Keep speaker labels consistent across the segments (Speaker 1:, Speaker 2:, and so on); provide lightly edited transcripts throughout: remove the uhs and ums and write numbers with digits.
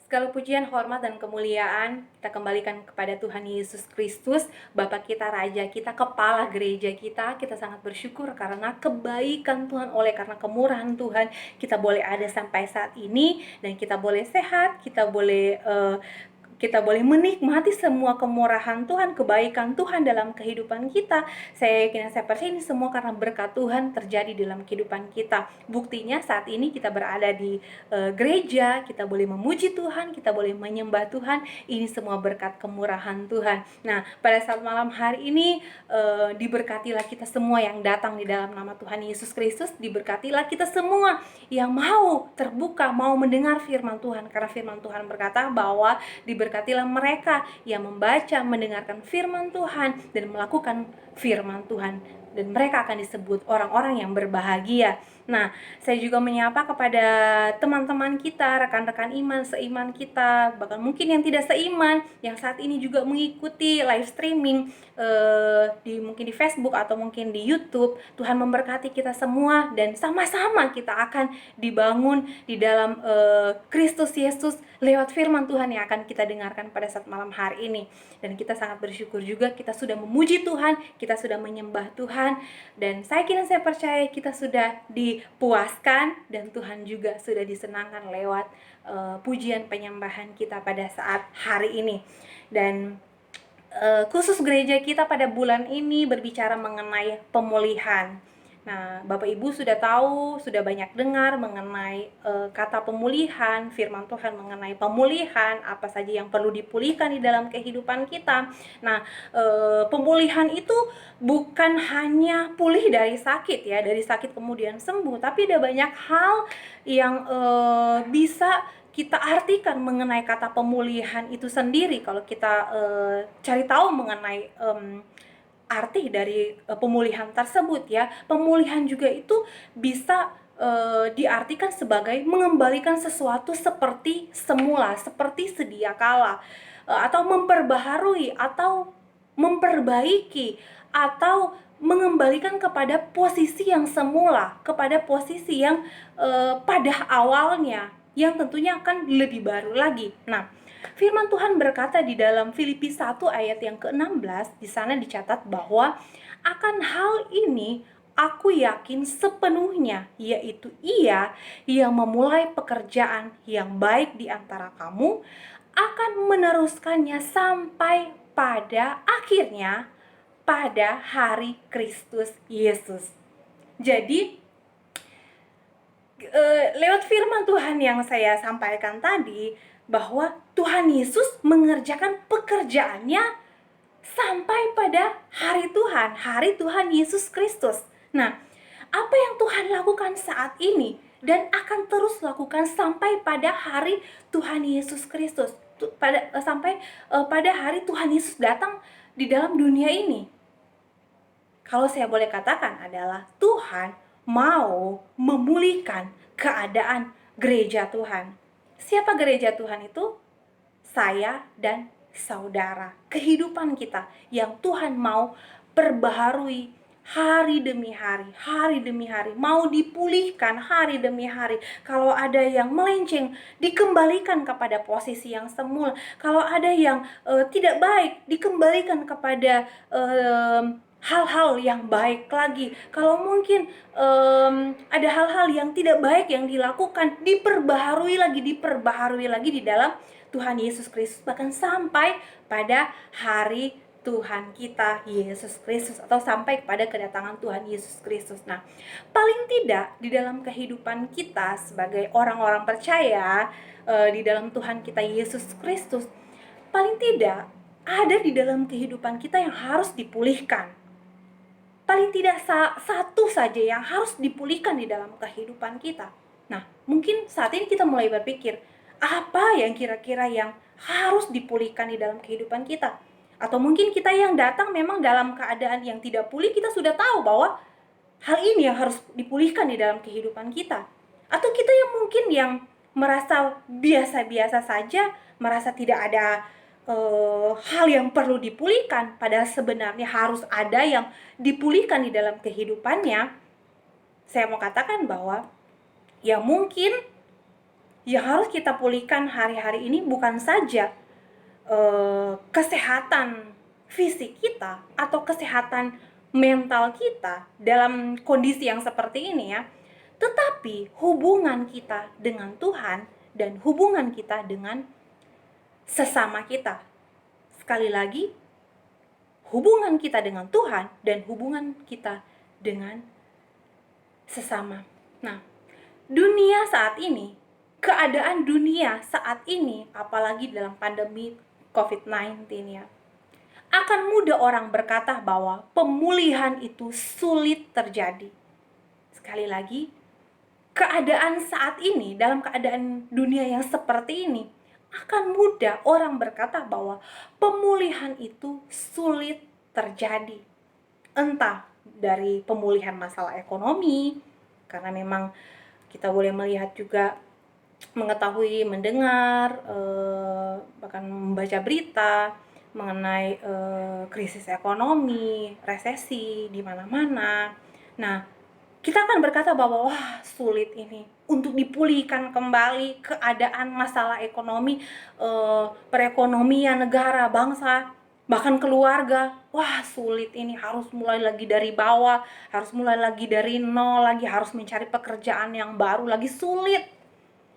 Speaker 1: Segala pujian, hormat, dan kemuliaan kita kembalikan kepada Tuhan Yesus Kristus, Bapa kita, Raja kita, Kepala Gereja kita. Kita sangat bersyukur karena kebaikan Tuhan, oleh karena kemurahan Tuhan, kita boleh ada sampai saat ini, dan kita boleh sehat, kita boleh menikmati semua kemurahan Tuhan, kebaikan Tuhan dalam kehidupan kita. Saya percaya ini semua karena berkat Tuhan terjadi dalam kehidupan kita. Buktinya saat ini kita berada di gereja, kita boleh memuji Tuhan, kita boleh menyembah Tuhan. Ini semua berkat kemurahan Tuhan. Nah, pada saat malam hari ini diberkatilah kita semua yang datang di dalam nama Tuhan Yesus Kristus. Diberkatilah kita semua yang mau terbuka, mau mendengar firman Tuhan, karena firman Tuhan berkata bahwa diberkatilah mereka yang membaca, mendengarkan firman Tuhan, dan melakukan firman Tuhan, dan mereka akan disebut orang-orang yang berbahagia. Nah, saya juga menyapa kepada teman-teman kita, rekan-rekan iman, seiman kita, bahkan mungkin yang tidak seiman, yang saat ini juga mengikuti live streaming mungkin di Facebook atau mungkin di YouTube. Tuhan memberkati kita semua, dan sama-sama kita akan dibangun di dalam Kristus Yesus lewat firman Tuhan yang akan kita dengarkan pada saat malam hari ini. Dan kita sangat bersyukur juga, kita sudah memuji Tuhan, kita sudah menyembah Tuhan, dan saya percaya kita sudah dipuaskan, dan Tuhan juga sudah disenangkan lewat pujian penyembahan kita pada saat hari ini. Dan khusus gereja kita pada bulan ini berbicara mengenai pemulihan. Nah, Bapak Ibu sudah tahu, sudah banyak dengar mengenai kata pemulihan, firman Tuhan mengenai pemulihan, apa saja yang perlu dipulihkan di dalam kehidupan kita. Nah, pemulihan itu bukan hanya pulih dari sakit ya, dari sakit kemudian sembuh, tapi ada banyak hal yang bisa kita artikan mengenai kata pemulihan itu sendiri. Kalau kita cari tahu mengenai arti dari pemulihan tersebut ya, pemulihan juga itu bisa diartikan sebagai mengembalikan sesuatu seperti semula, seperti sedia kala, atau memperbaharui, atau memperbaiki, atau mengembalikan kepada posisi yang semula, kepada posisi yang pada awalnya, yang tentunya akan lebih baru lagi. Nah, firman Tuhan berkata di dalam Filipi 1 ayat yang ke-16, di sana dicatat bahwa akan hal ini aku yakin sepenuhnya, yaitu Ia yang memulai pekerjaan yang baik di antara kamu akan meneruskannya sampai pada akhirnya, pada hari Kristus Yesus. Jadi lewat firman Tuhan yang saya sampaikan tadi, bahwa Tuhan Yesus mengerjakan pekerjaannya sampai pada hari Tuhan Yesus Kristus. Nah, apa yang Tuhan lakukan saat ini dan akan terus lakukan sampai pada hari Tuhan Yesus Kristus, sampai pada hari Tuhan Yesus datang di dalam dunia ini. Kalau saya boleh katakan adalah Tuhan mau memulihkan keadaan gereja Tuhan. Siapa gereja Tuhan itu? Saya dan saudara. Kehidupan kita yang Tuhan mau perbaharui hari demi hari, mau dipulihkan hari demi hari. Kalau ada yang melenceng, dikembalikan kepada posisi yang semula. Kalau ada yang tidak baik, dikembalikan kepada hal-hal yang baik lagi. Kalau mungkin ada hal-hal yang tidak baik yang dilakukan, diperbaharui lagi di dalam Tuhan Yesus Kristus, bahkan sampai pada hari Tuhan kita Yesus Kristus, atau sampai kepada kedatangan Tuhan Yesus Kristus. Nah, paling tidak di dalam kehidupan kita sebagai orang-orang percaya di dalam Tuhan kita Yesus Kristus, paling tidak ada di dalam kehidupan kita yang harus dipulihkan. Paling tidak satu saja yang harus dipulihkan di dalam kehidupan kita. Nah, mungkin saat ini kita mulai berpikir, apa yang kira-kira yang harus dipulihkan di dalam kehidupan kita? Atau mungkin kita yang datang memang dalam keadaan yang tidak pulih, kita sudah tahu bahwa hal ini yang harus dipulihkan di dalam kehidupan kita. Atau kita yang mungkin yang merasa biasa-biasa saja, merasa tidak ada hal yang perlu dipulihkan, padahal sebenarnya harus ada yang dipulihkan di dalam kehidupannya. Saya mau katakan bahwa ya mungkin Yang harus kita pulihkan hari-hari ini bukan saja kesehatan fisik kita atau kesehatan mental kita dalam kondisi yang seperti ini ya, tetapi hubungan kita dengan Tuhan dan hubungan kita dengan sesama kita. Sekali lagi, hubungan kita dengan Tuhan dan hubungan kita dengan sesama. Nah, dunia saat ini, keadaan dunia saat ini, apalagi dalam pandemi COVID-19 ya, akan mudah orang berkata bahwa pemulihan itu sulit terjadi. Sekali lagi, keadaan saat ini, dalam keadaan dunia yang seperti ini, akan mudah orang berkata bahwa pemulihan itu sulit terjadi. Entah dari pemulihan masalah ekonomi, karena memang kita boleh melihat juga, mengetahui, mendengar, bahkan membaca berita mengenai krisis ekonomi, resesi di mana-mana. Nah, kita akan berkata bahwa wah, sulit ini untuk dipulihkan kembali keadaan masalah ekonomi, perekonomian negara, bangsa, bahkan keluarga. Wah, sulit ini, harus mulai lagi dari bawah, harus mulai lagi dari nol lagi, harus mencari pekerjaan yang baru lagi, sulit.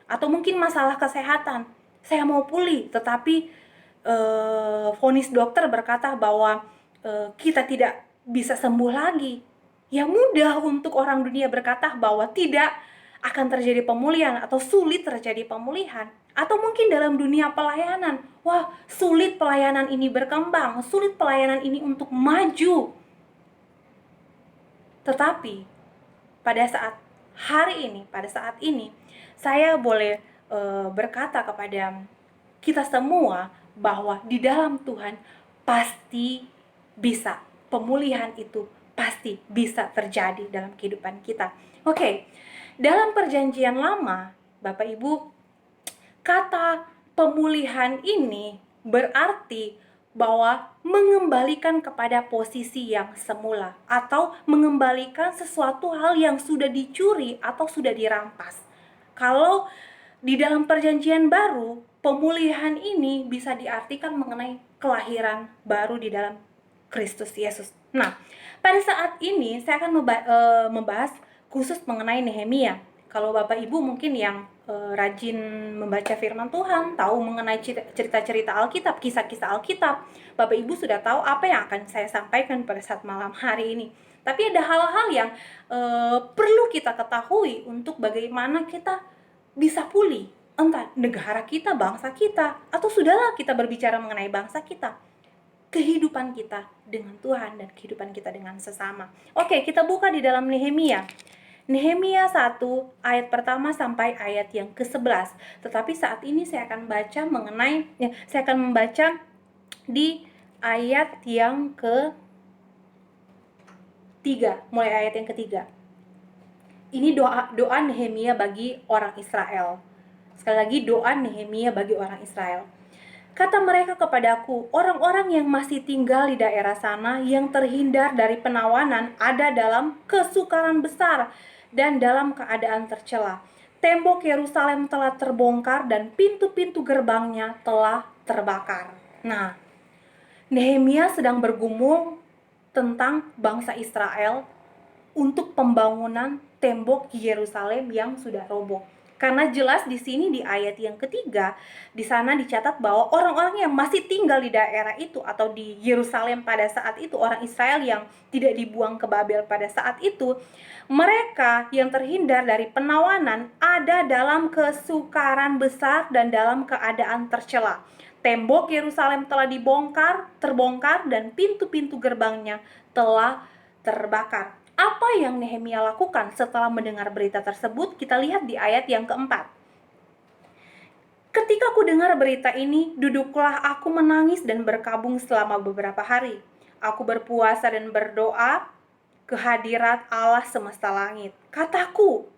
Speaker 1: Atau mungkin masalah kesehatan, saya mau pulih tetapi vonis dokter berkata bahwa kita tidak bisa sembuh lagi. Ya mudah untuk orang dunia berkata bahwa tidak akan terjadi pemulihan atau sulit terjadi pemulihan. Atau mungkin dalam dunia pelayanan, wah, sulit pelayanan ini berkembang, sulit pelayanan ini untuk maju. Tetapi pada saat pada saat ini, saya boleh berkata kepada kita semua bahwa di dalam Tuhan pasti bisa, pemulihan itu pasti bisa terjadi dalam kehidupan kita. Oke, dalam perjanjian lama, Bapak Ibu, kata pemulihan ini berarti bahwa mengembalikan kepada posisi yang semula atau mengembalikan sesuatu hal yang sudah dicuri atau sudah dirampas. Kalau di dalam perjanjian baru, pemulihan ini bisa diartikan mengenai kelahiran baru di dalam Kristus Yesus. Nah, pada saat ini saya akan membahas khusus mengenai Nehemia. Kalau Bapak Ibu mungkin yang rajin membaca firman Tuhan, tahu mengenai cerita-cerita Alkitab, kisah-kisah Alkitab, Bapak Ibu sudah tahu apa yang akan saya sampaikan pada saat malam hari ini. Tapi ada hal-hal yang perlu kita ketahui untuk bagaimana kita bisa pulih, entah negara kita, bangsa kita, atau sudahlah kita berbicara mengenai bangsa kita, kehidupan kita dengan Tuhan dan kehidupan kita dengan sesama. Oke, kita buka di dalam Nehemia. Nehemia 1 ayat pertama sampai ayat yang ke-11. Tetapi saat ini saya akan membaca di ayat yang ke-3, mulai ayat yang ke-3. Ini doa Nehemia bagi orang Israel. Sekali lagi, doa Nehemia bagi orang Israel. Kata mereka kepadaku, orang-orang yang masih tinggal di daerah sana, yang terhindar dari penawanan, ada dalam kesukaran besar dan dalam keadaan tercela. Tembok Yerusalem telah terbongkar dan pintu-pintu gerbangnya telah terbakar. Nah, Nehemia sedang bergumul tentang bangsa Israel untuk pembangunan tembok Yerusalem yang sudah roboh. Karena jelas di sini di ayat yang ketiga, di sana dicatat bahwa orang-orang yang masih tinggal di daerah itu atau di Yerusalem pada saat itu, orang Israel yang tidak dibuang ke Babel pada saat itu, mereka yang terhindar dari penawanan ada dalam kesukaran besar dan dalam keadaan tercela. Tembok Yerusalem telah terbongkar dan pintu-pintu gerbangnya telah terbakar. Apa yang Nehemia lakukan setelah mendengar berita tersebut? Kita lihat di ayat yang keempat. Ketika aku dengar berita ini, duduklah aku menangis dan berkabung selama beberapa hari. Aku berpuasa dan berdoa ke hadirat Allah semesta langit. Kataku,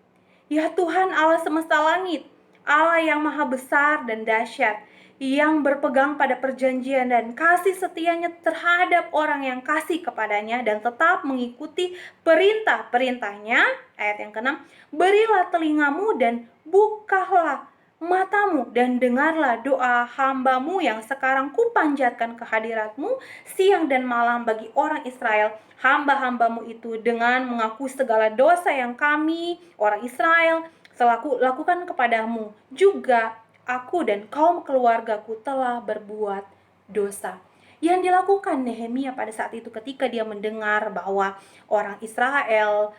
Speaker 1: ya Tuhan Allah semesta langit, Allah yang maha besar dan dahsyat, yang berpegang pada perjanjian dan kasih setianya terhadap orang yang kasih kepadanya dan tetap mengikuti perintah-perintahnya. Ayat yang ke-6, berilah telingamu dan bukalah matamu dan dengarlah doa hambamu yang sekarang kupanjatkan ke hadiratmu siang dan malam bagi orang Israel, hamba-hambamu itu, dengan mengaku segala dosa yang kami, orang Israel, selaku lakukan kepadamu. Juga aku dan kaum keluargaku telah berbuat dosa. Yang dilakukan Nehemia pada saat itu ketika dia mendengar bahwa orang Israel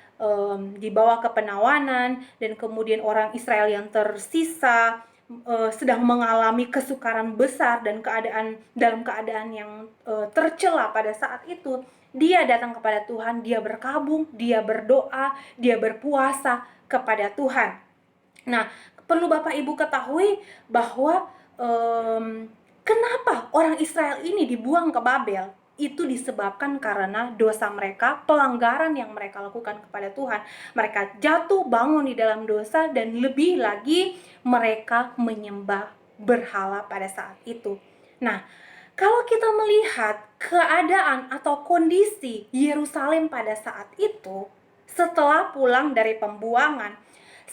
Speaker 1: dibawa ke penawanan, dan kemudian orang Israel yang tersisa sedang mengalami kesukaran besar dan dalam keadaan yang tercela pada saat itu, dia datang kepada Tuhan, dia berkabung, dia berdoa, dia berpuasa kepada Tuhan. Nah, perlu Bapak Ibu ketahui bahwa kenapa orang Israel ini dibuang ke Babel? Itu disebabkan karena dosa mereka, pelanggaran yang mereka lakukan kepada Tuhan. Mereka jatuh bangun di dalam dosa, dan lebih lagi mereka menyembah berhala pada saat itu. Nah, kalau kita melihat keadaan atau kondisi Yerusalem pada saat itu, setelah pulang dari pembuangan,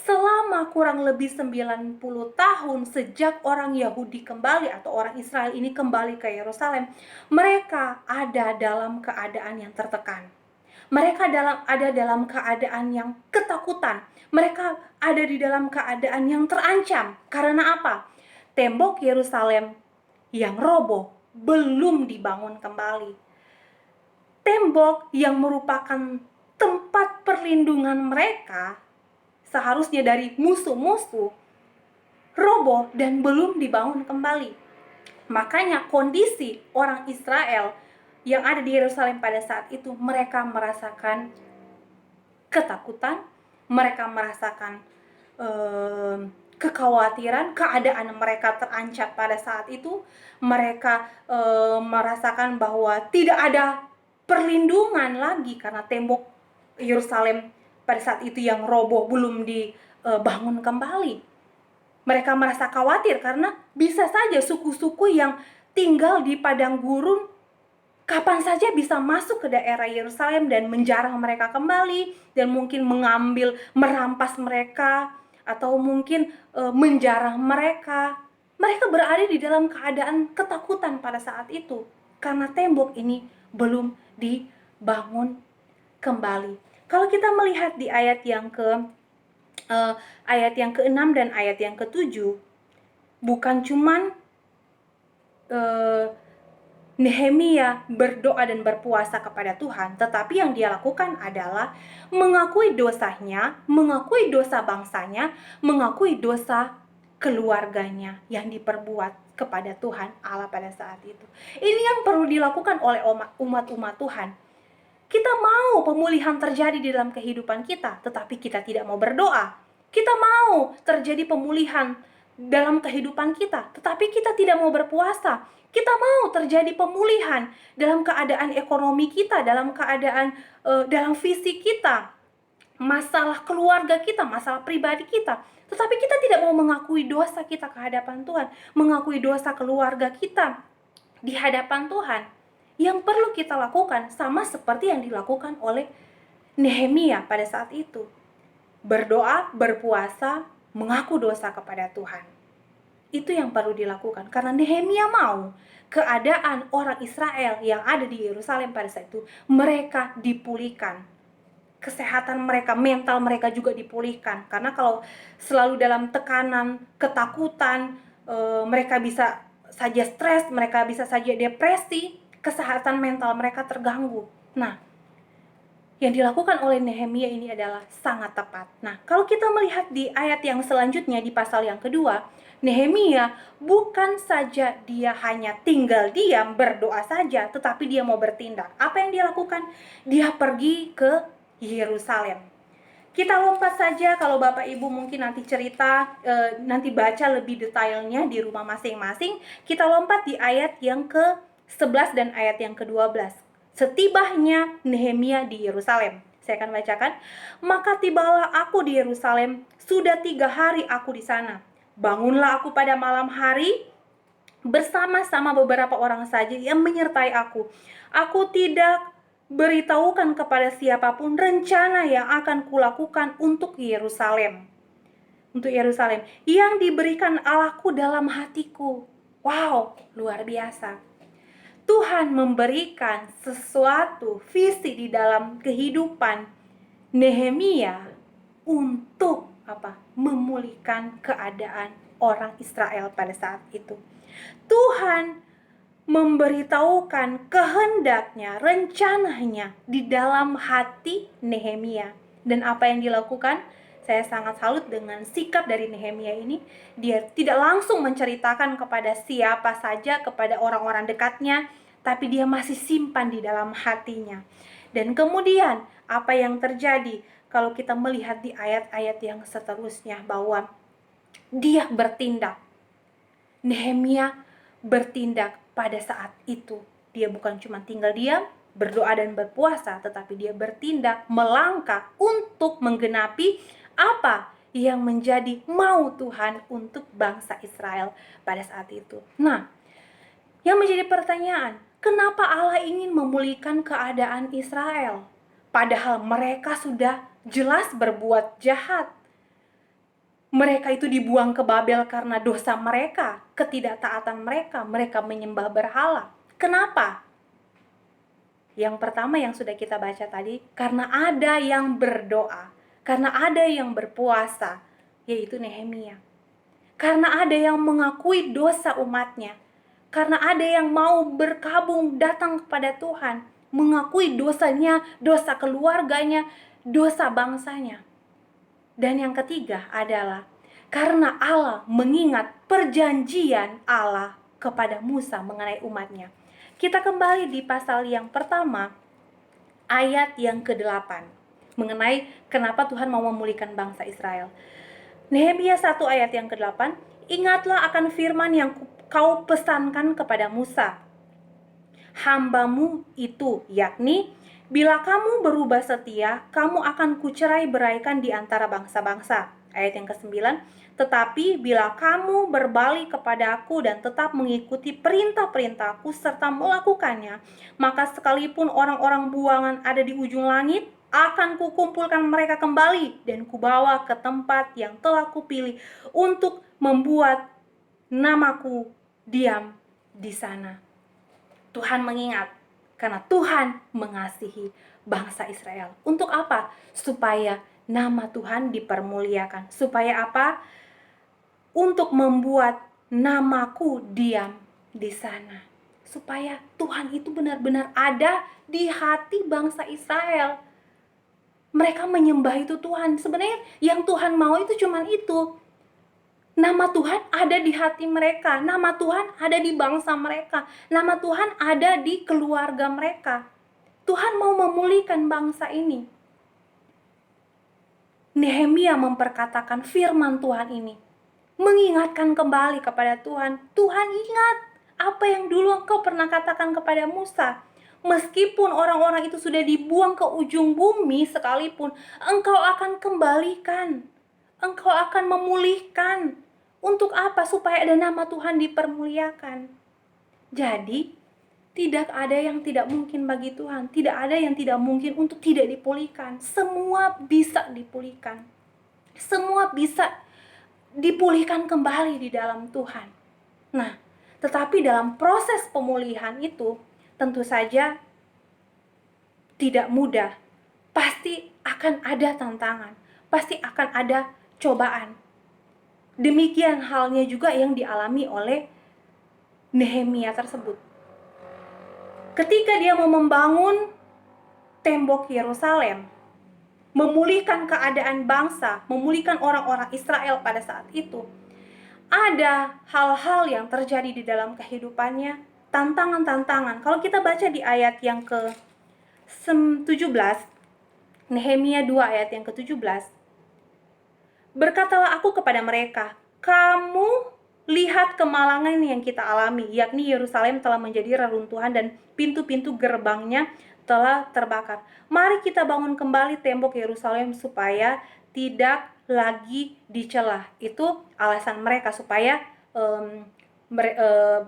Speaker 1: selama kurang lebih 90 tahun sejak orang Yahudi kembali atau orang Israel ini kembali ke Yerusalem, mereka ada dalam keadaan yang tertekan. Mereka ada dalam keadaan yang ketakutan. Mereka ada di dalam keadaan yang terancam. Karena apa? Tembok Yerusalem yang roboh belum dibangun kembali. Tembok yang merupakan tempat perlindungan mereka seharusnya dari musuh-musuh roboh dan belum dibangun kembali. Makanya kondisi orang Israel yang ada di Yerusalem pada saat itu, mereka merasakan ketakutan, mereka merasakan kekhawatiran, keadaan mereka terancam pada saat itu. Mereka merasakan bahwa tidak ada perlindungan lagi karena tembok Yerusalem pada saat itu yang roboh belum dibangun kembali. Mereka merasa khawatir karena bisa saja suku-suku yang tinggal di padang gurun kapan saja bisa masuk ke daerah Yerusalem dan menjarah mereka kembali, dan mungkin mengambil, merampas mereka, atau mungkin menjarah mereka. Mereka berada di dalam keadaan ketakutan pada saat itu karena tembok ini belum dibangun kembali. Kalau kita melihat di ayat yang ke-6 dan ayat yang ke-7, bukan cuman Nehemia berdoa dan berpuasa kepada Tuhan, tetapi yang dia lakukan adalah mengakui dosanya, mengakui dosa bangsanya, mengakui dosa keluarganya yang diperbuat kepada Tuhan Allah pada saat itu. Ini yang perlu dilakukan oleh umat-umat Tuhan. Kita mau pemulihan terjadi di dalam kehidupan kita, tetapi kita tidak mau berdoa. Kita mau terjadi pemulihan dalam kehidupan kita, tetapi kita tidak mau berpuasa. Kita mau terjadi pemulihan dalam keadaan ekonomi kita, dalam keadaan dalam fisik kita, masalah keluarga kita, masalah pribadi kita, tetapi kita tidak mau mengakui dosa kita ke hadapan Tuhan, mengakui dosa keluarga kita di hadapan Tuhan. Yang perlu kita lakukan sama seperti yang dilakukan oleh Nehemia pada saat itu. Berdoa, berpuasa, mengaku dosa kepada Tuhan. Itu yang perlu dilakukan karena Nehemia mau keadaan orang Israel yang ada di Yerusalem pada saat itu mereka dipulihkan. Kesehatan mereka, mental mereka juga dipulihkan. Karena kalau selalu dalam tekanan, ketakutan, mereka bisa saja stres, mereka bisa saja depresi, kesehatan mental mereka terganggu. Nah, yang dilakukan oleh Nehemia ini adalah sangat tepat. Nah, kalau kita melihat di ayat yang selanjutnya di pasal yang kedua, Nehemia bukan saja dia hanya tinggal diam berdoa saja, tetapi dia mau bertindak. Apa yang dia lakukan? Dia pergi ke Yerusalem. Kita lompat saja, kalau Bapak Ibu mungkin nanti cerita, nanti baca lebih detailnya di rumah masing-masing. Kita lompat di ayat yang ke-11 dan ayat yang ke-12. Setibanya Nehemia di Yerusalem, saya akan bacakan. Maka tibalah aku di Yerusalem, sudah 3 hari aku di sana. Bangunlah aku pada malam hari bersama-sama beberapa orang saja yang menyertai aku. Aku tidak beritahukan kepada siapapun rencana yang akan kulakukan untuk Yerusalem. untuk Yerusalem, yang diberikan Allahku dalam hatiku. Wow, luar biasa. Tuhan memberikan sesuatu visi di dalam kehidupan Nehemia untuk apa? Memulihkan keadaan orang Israel pada saat itu. Tuhan memberitahukan kehendaknya, rencananya di dalam hati Nehemia. Dan apa yang dilakukan? Saya sangat salut dengan sikap dari Nehemia ini. Dia tidak langsung menceritakan kepada siapa saja, kepada orang-orang dekatnya, tapi dia masih simpan di dalam hatinya. Dan kemudian apa yang terjadi kalau kita melihat di ayat-ayat yang seterusnya, bahwa dia bertindak. Nehemia bertindak pada saat itu. Dia bukan cuma tinggal diam, berdoa dan berpuasa, tetapi dia bertindak, melangkah untuk menggenapi apa yang menjadi mau Tuhan untuk bangsa Israel pada saat itu. Nah, yang menjadi pertanyaan, kenapa Allah ingin memulihkan keadaan Israel? Padahal mereka sudah jelas berbuat jahat. Mereka itu dibuang ke Babel karena dosa mereka, ketidaktaatan mereka, mereka menyembah berhala. Kenapa? Yang pertama yang sudah kita baca tadi, karena ada yang berdoa, karena ada yang berpuasa, yaitu Nehemia. Karena ada yang mengakui dosa umatnya, karena ada yang mau berkabung datang kepada Tuhan, mengakui dosanya, dosa keluarganya, dosa bangsanya. Dan yang ketiga adalah karena Allah mengingat perjanjian Allah kepada Musa mengenai umatnya. Kita kembali di pasal yang pertama, ayat yang ke-8, mengenai kenapa Tuhan mau memulihkan bangsa Israel. Nehemia 1 ayat yang ke-8, ingatlah akan firman yang kau pesankan kepada Musa, hambamu itu, yakni, bila kamu berubah setia, kamu akan kucerai beraikan di antara bangsa-bangsa. Ayat yang ke-9, tetapi bila kamu berbalik kepada aku dan tetap mengikuti perintah-perintahku serta melakukannya, maka sekalipun orang-orang buangan ada di ujung langit, akan kukumpulkan mereka kembali dan kubawa ke tempat yang telah kupilih untuk membuat namaku diam di sana. Tuhan mengingat karena Tuhan mengasihi bangsa Israel. Untuk apa? Supaya nama Tuhan dipermuliakan. Supaya apa? Untuk membuat namaku diam di sana. Supaya Tuhan itu benar-benar ada di hati bangsa Israel. Mereka menyembah itu Tuhan. Sebenarnya yang Tuhan mau itu cuma itu. Nama Tuhan ada di hati mereka, nama Tuhan ada di bangsa mereka, nama Tuhan ada di keluarga mereka. Tuhan mau memulihkan bangsa ini. Nehemia memperkatakan firman Tuhan ini, mengingatkan kembali kepada Tuhan. Tuhan, ingat apa yang dulu engkau pernah katakan kepada Musa. Meskipun orang-orang itu sudah dibuang ke ujung bumi sekalipun, engkau akan kembalikan, engkau akan memulihkan. Untuk apa? Supaya ada nama Tuhan dipermuliakan. Jadi, tidak ada yang tidak mungkin bagi Tuhan. Tidak ada yang tidak mungkin untuk tidak dipulihkan. Semua bisa dipulihkan. Semua bisa dipulihkan kembali di dalam Tuhan. Nah, tetapi dalam proses pemulihan itu, tentu saja tidak mudah. Pasti akan ada tantangan. Pasti akan ada cobaan. Demikian halnya juga yang dialami oleh Nehemia tersebut. Ketika dia mau membangun tembok Yerusalem, memulihkan keadaan bangsa, memulihkan orang-orang Israel pada saat itu, ada hal-hal yang terjadi di dalam kehidupannya, tantangan-tantangan. Kalau kita baca di ayat yang ke-17, Nehemia 2 ayat yang ke-17, berkatalah aku kepada mereka, kamu lihat kemalangan yang kita alami, yakni Yerusalem telah menjadi reruntuhan dan pintu-pintu gerbangnya telah terbakar. Mari kita bangun kembali tembok Yerusalem supaya tidak lagi dicela. Itu alasan mereka supaya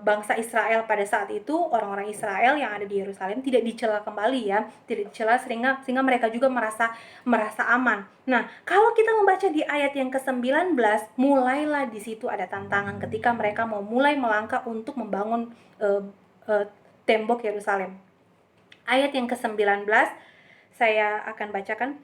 Speaker 1: bangsa Israel pada saat itu, orang-orang Israel yang ada di Yerusalem tidak dicela kembali ya, tidak dicela sehingga mereka juga merasa aman. Nah, kalau kita membaca di ayat yang ke-19, mulailah di situ ada tantangan ketika mereka mau mulai melangkah untuk membangun tembok Yerusalem. Ayat yang ke-19 saya akan bacakan.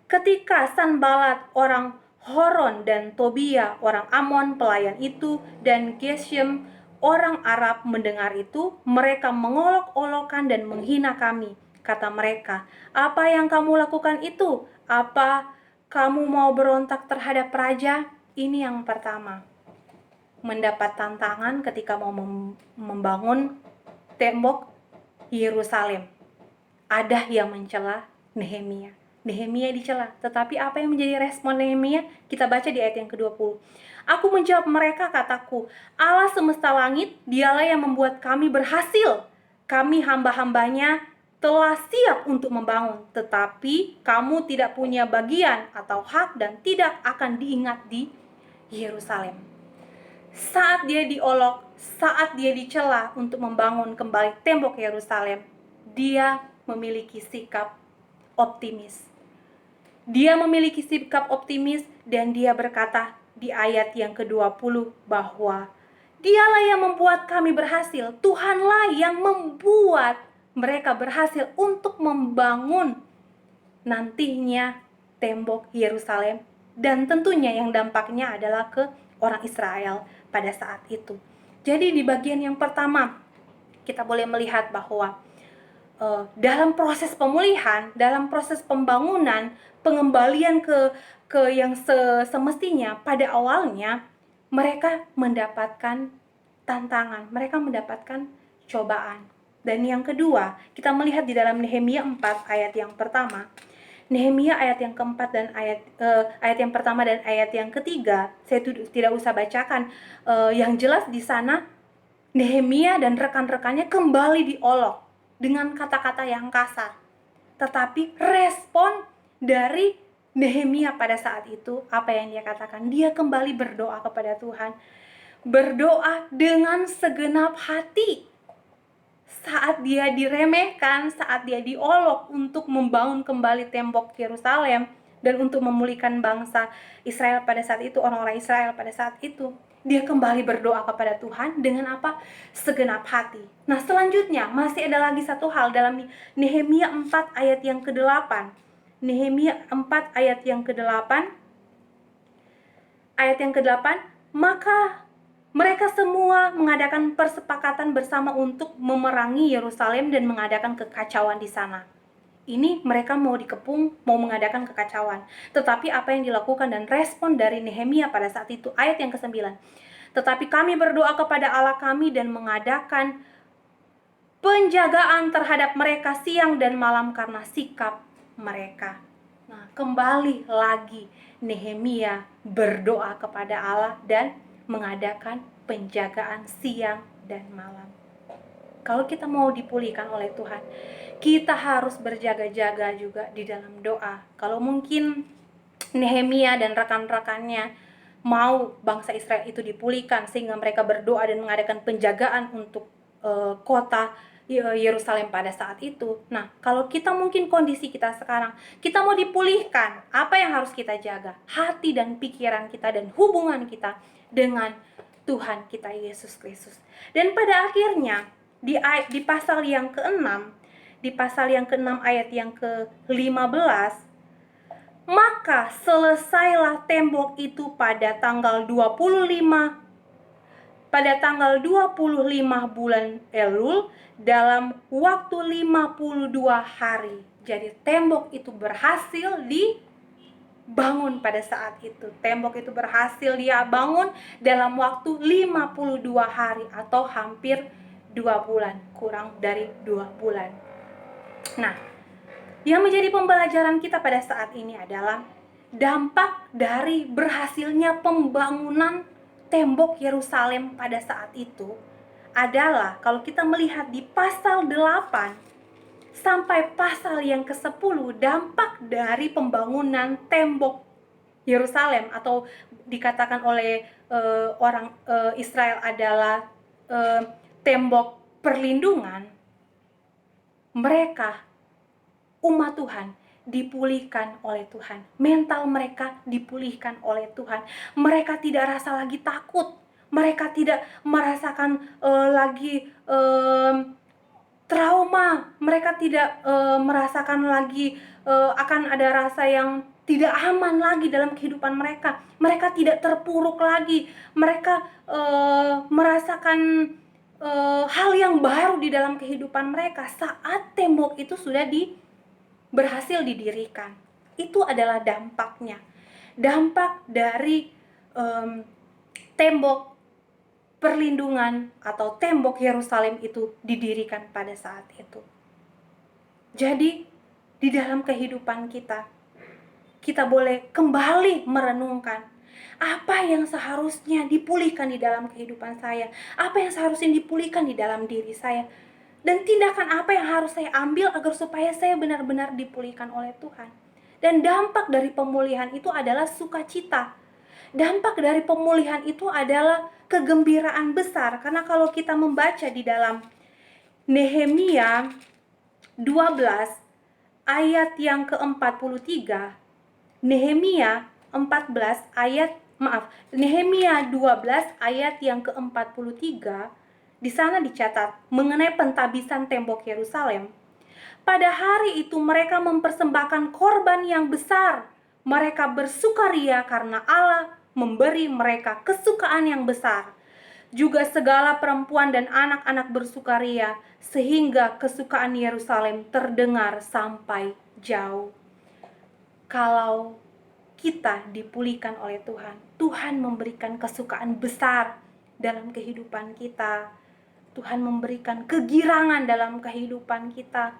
Speaker 1: Ketika Sanbalat orang Horon dan Tobia orang Amon pelayan itu dan Geshem orang Arab mendengar itu, mereka mengolok-olokkan dan menghina kami. Kata mereka, apa yang kamu lakukan itu? Apa kamu mau berontak terhadap raja? Ini yang pertama. Mendapat tantangan ketika mau membangun tembok Yerusalem. Ada yang mencela Nehemia. Nehemia dicela, tetapi apa yang menjadi respon Nehemia? Kita baca di ayat yang ke-20. Aku menjawab mereka, kataku, Allah semesta langit, dialah yang membuat kami berhasil. Kami hamba-hambanya telah siap untuk membangun, tetapi kamu tidak punya bagian atau hak dan tidak akan diingat di Yerusalem. Saat dia diolok, saat dia dicela untuk membangun kembali tembok Yerusalem, dia memiliki sikap optimis. Dia memiliki sikap optimis dan dia berkata di ayat yang ke-20 bahwa dialah yang membuat kami berhasil. Tuhanlah yang membuat mereka berhasil untuk membangun nantinya tembok Yerusalem. Dan tentunya yang dampaknya adalah ke orang Israel pada saat itu. Jadi di bagian yang pertama kita boleh melihat bahwa dalam proses pemulihan, dalam proses pembangunan, pengembalian ke yang semestinya, pada awalnya mereka mendapatkan tantangan, mereka mendapatkan cobaan. Dan yang kedua, kita melihat di dalam Nehemia 4 ayat yang pertama. Nehemia ayat yang keempat dan ayat yang pertama dan ayat yang ketiga, saya tidak usah bacakan. Yang jelas di sana Nehemia dan rekan-rekannya kembali diolok dengan kata-kata yang kasar. Tetapi respon dari Nehemia pada saat itu, apa yang dia katakan? Dia kembali berdoa kepada Tuhan. Berdoa dengan segenap hati. Saat dia diremehkan, saat dia diolok untuk membangun kembali tembok Yerusalem dan untuk memulihkan bangsa Israel pada saat itu, orang-orang Israel pada saat itu, dia kembali berdoa kepada Tuhan dengan apa? Segenap hati. Nah, selanjutnya masih ada lagi satu hal dalam Nehemia 4 ayat yang ke-8. Nehemia 4 ayat yang ke-8. Ayat yang ke-8, maka mereka semua mengadakan persepakatan bersama untuk memerangi Yerusalem dan mengadakan kekacauan di sana. Ini mereka mau dikepung, mau mengadakan kekacauan. Tetapi apa yang dilakukan dan respon dari Nehemia pada saat itu, ayat yang ke-9. Tetapi kami berdoa kepada Allah kami dan mengadakan penjagaan terhadap mereka siang dan malam karena sikap mereka. Nah, kembali lagi Nehemia berdoa kepada Allah dan mengadakan penjagaan siang dan malam. Kalau kita mau dipulihkan oleh Tuhan, kita harus berjaga-jaga juga di dalam doa. Kalau mungkin Nehemia dan rekan-rekannya mau bangsa Israel itu dipulihkan sehingga mereka berdoa dan mengadakan penjagaan untuk kota Yerusalem pada saat itu. Nah, kalau kita mungkin kondisi kita sekarang, kita mau dipulihkan, apa yang harus kita jaga? Hati dan pikiran kita dan hubungan kita dengan Tuhan kita Yesus Kristus. Dan pada akhirnya di pasal yang ke-6, di pasal yang ke-6 ayat yang ke-15, maka selesailah tembok itu pada tanggal 25 bulan Elul dalam waktu 52 hari. Jadi tembok itu berhasil dibangun pada saat itu. Tembok itu berhasil dia bangun dalam waktu 52 hari atau hampir 2 bulan, kurang dari 2 bulan. Nah, yang menjadi pembelajaran kita pada saat ini adalah dampak dari berhasilnya pembangunan tembok Yerusalem pada saat itu adalah kalau kita melihat di pasal 8 sampai pasal yang ke-10, dampak dari pembangunan tembok Yerusalem atau dikatakan oleh orang Israel adalah tembok perlindungan, mereka umat Tuhan dipulihkan oleh Tuhan. Mental mereka dipulihkan oleh Tuhan. Mereka tidak rasa lagi takut. Mereka tidak merasakan lagi trauma. Mereka tidak merasakan lagi akan ada rasa yang tidak aman lagi dalam kehidupan mereka. Mereka tidak terpuruk lagi. Mereka merasakan hal yang baru di dalam kehidupan mereka saat tembok itu sudah berhasil didirikan. Itu adalah dampaknya. Dampak dari tembok perlindungan atau tembok Yerusalem itu didirikan pada saat itu. Jadi di dalam kehidupan kita boleh kembali merenungkan apa yang seharusnya dipulihkan di dalam kehidupan saya, apa yang seharusnya dipulihkan di dalam diri saya, dan tindakan apa yang harus saya ambil agar supaya saya benar-benar dipulihkan oleh Tuhan. Dan dampak dari pemulihan itu adalah sukacita. Dampak dari pemulihan itu adalah kegembiraan besar. Karena kalau kita membaca di dalam Nehemia 12 ayat yang ke-43, Nehemia 12 ayat yang ke-43, di sana dicatat mengenai pentabisan tembok Yerusalem. Pada hari itu mereka mempersembahkan korban yang besar. Mereka bersukaria karena Allah memberi mereka kesukaan yang besar. Juga segala perempuan dan anak-anak bersukaria, sehingga kesukaan Yerusalem terdengar sampai jauh. Kalau kita dipulihkan oleh Tuhan, Tuhan memberikan kesukaan besar dalam kehidupan kita. Tuhan memberikan kegirangan dalam kehidupan kita.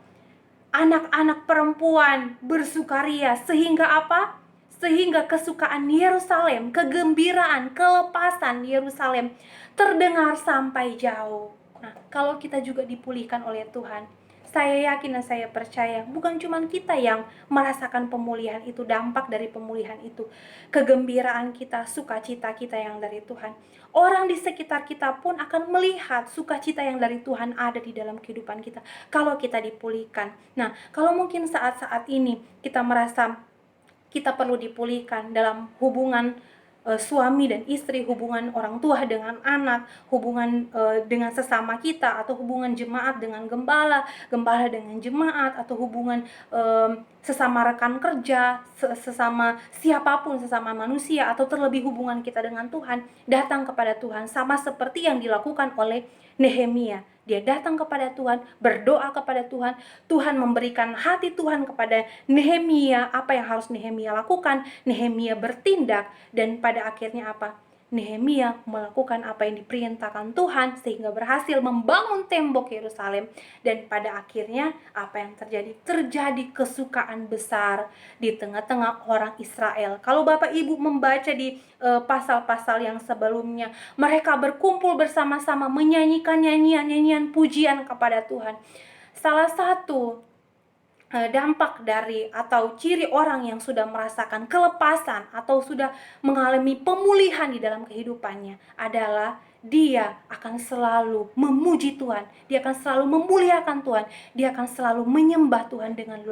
Speaker 1: Anak-anak perempuan bersukaria sehingga apa? Sehingga kesukaan Yerusalem, kegembiraan, kelepasan Yerusalem terdengar sampai jauh. Nah, kalau kita juga dipulihkan oleh Tuhan, saya yakin dan saya percaya bukan cuma kita yang merasakan pemulihan itu, dampak dari pemulihan itu, kegembiraan kita, sukacita kita yang dari Tuhan. Orang di sekitar kita pun akan melihat sukacita yang dari Tuhan ada di dalam kehidupan kita kalau kita dipulihkan. Nah, kalau mungkin saat-saat ini kita merasa kita perlu dipulihkan dalam hubungan suami dan istri, hubungan orang tua dengan anak, hubungan dengan sesama kita, atau hubungan jemaat dengan gembala, gembala dengan jemaat, atau hubungan sesama rekan kerja, sesama siapapun, sesama manusia, atau terlebih hubungan kita dengan Tuhan, datang kepada Tuhan sama seperti yang dilakukan oleh Nehemia. Dia datang kepada Tuhan, berdoa kepada Tuhan. Tuhan memberikan hati Tuhan kepada Nehemia, apa yang harus Nehemia lakukan. Nehemia bertindak, dan pada akhirnya apa? Nehemia melakukan apa yang diperintahkan Tuhan sehingga berhasil membangun tembok Yerusalem. Dan pada akhirnya apa yang terjadi? Terjadi kesukaan besar di tengah-tengah orang Israel. Kalau Bapak Ibu membaca di pasal-pasal yang sebelumnya, mereka berkumpul bersama-sama menyanyikan nyanyian-nyanyian pujian kepada Tuhan. Salah satu dampak dari atau ciri orang yang sudah merasakan kelepasan atau sudah mengalami pemulihan di dalam kehidupannya adalah dia akan selalu memuji Tuhan, dia akan selalu memuliakan Tuhan, dia akan selalu menyembah Tuhan dengan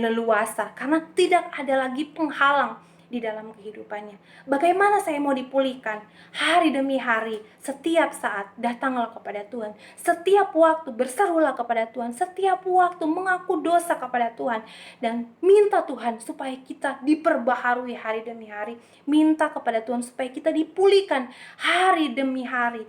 Speaker 1: leluasa karena tidak ada lagi penghalang di dalam kehidupannya. Bagaimana saya mau dipulihkan? Hari demi hari, setiap saat datanglah kepada Tuhan, setiap waktu berserulah kepada Tuhan, setiap waktu mengaku dosa kepada Tuhan, dan minta Tuhan supaya kita diperbaharui hari demi hari. Minta kepada Tuhan supaya kita dipulihkan hari demi hari.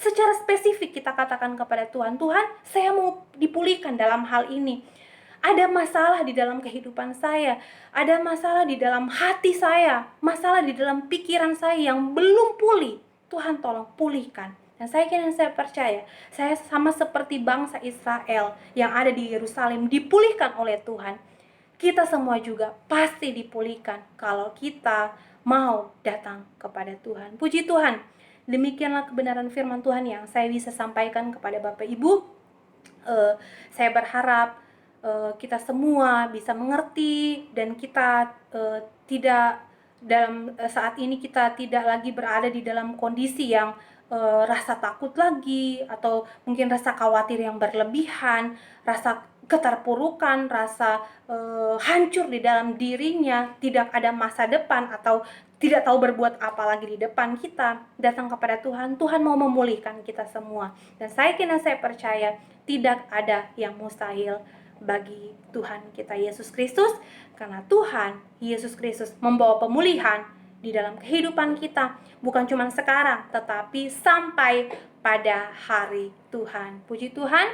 Speaker 1: Secara spesifik kita katakan kepada Tuhan, Tuhan, saya mau dipulihkan dalam hal ini. Ada masalah di dalam kehidupan saya, ada masalah di dalam hati saya, masalah di dalam pikiran saya yang belum pulih. Tuhan tolong pulihkan. Dan saya percaya, saya sama seperti bangsa Israel yang ada di Yerusalem dipulihkan oleh Tuhan. Kita semua juga pasti dipulihkan kalau kita mau datang kepada Tuhan. Puji Tuhan. Demikianlah kebenaran firman Tuhan yang saya bisa sampaikan kepada Bapak Ibu. Saya berharap kita semua bisa mengerti, dan kita tidak dalam saat ini kita tidak lagi berada di dalam kondisi yang rasa takut lagi, atau mungkin rasa khawatir yang berlebihan, rasa keterpurukan, rasa hancur di dalam dirinya, tidak ada masa depan, atau tidak tahu berbuat apa lagi di depan kita, datang kepada Tuhan. Tuhan mau memulihkan kita semua. Dan saya percaya tidak ada yang mustahil bagi Tuhan kita Yesus Kristus, karena Tuhan Yesus Kristus membawa pemulihan di dalam kehidupan kita, bukan cuma sekarang, tetapi sampai pada hari Tuhan. Puji Tuhan,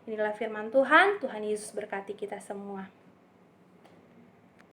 Speaker 1: inilah firman Tuhan. Tuhan Yesus berkati kita semua.